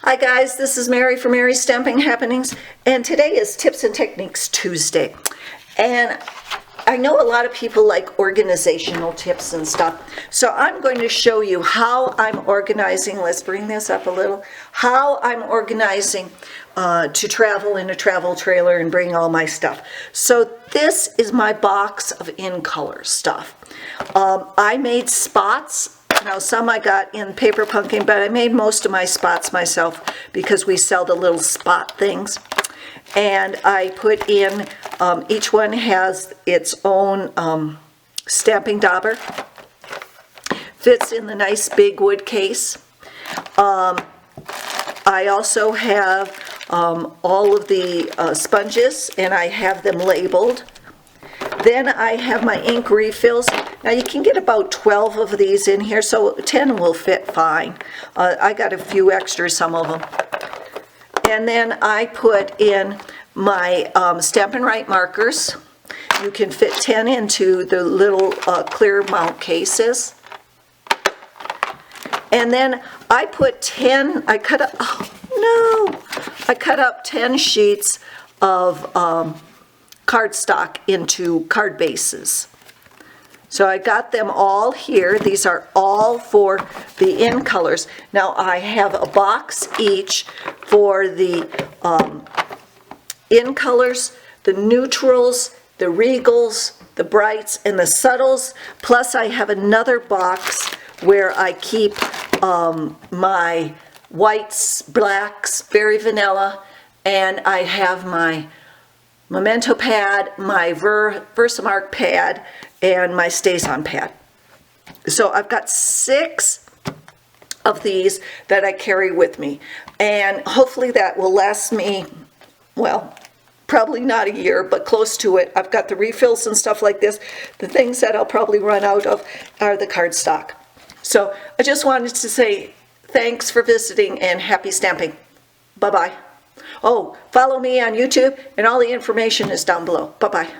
Hi guys, this is Mary from Mary's Stamping Happenings, and today is Tips and Techniques Tuesday. And I know a lot of people like organizational tips and stuff, so I'm going to show you how I'm organizing. Let's bring this up a little. How I'm organizing to travel in a travel trailer and bring all my stuff. So this is my box of in color stuff. I made spots. Now some I got in paper pumpkin, but I made most of my spots myself because we sell the little spot things. And I put in, each one has its own stamping dauber. Fits in the nice big wood case. I also have all of the sponges, and I have them labeled. Then I have my ink refills. Now you can get about 12 of these in here, so 10 will fit fine. I got a few extra, some of them. And then I put in my Stampin' Up markers. You can fit 10 into the little clear mount cases. And then I put 10, I cut up 10 sheets of cardstock into card bases. So I got them all here. These are all for the in colors. Now I have a box each for the in colors, the neutrals, the regals, the brights, and the subtles. Plus I have another box where I keep my whites, blacks, very vanilla, and I have my Memento pad, my Versamark pad, and my StazOn pad. So I've got 6 of these that I carry with me, and hopefully that will last me, well, probably not a year, but close to it. I've got the refills and stuff like this. The things that I'll probably run out of are the cardstock. So I just wanted to say thanks for visiting and happy stamping. Bye-bye. Oh, follow me on YouTube, and all the information is down below. Bye-bye.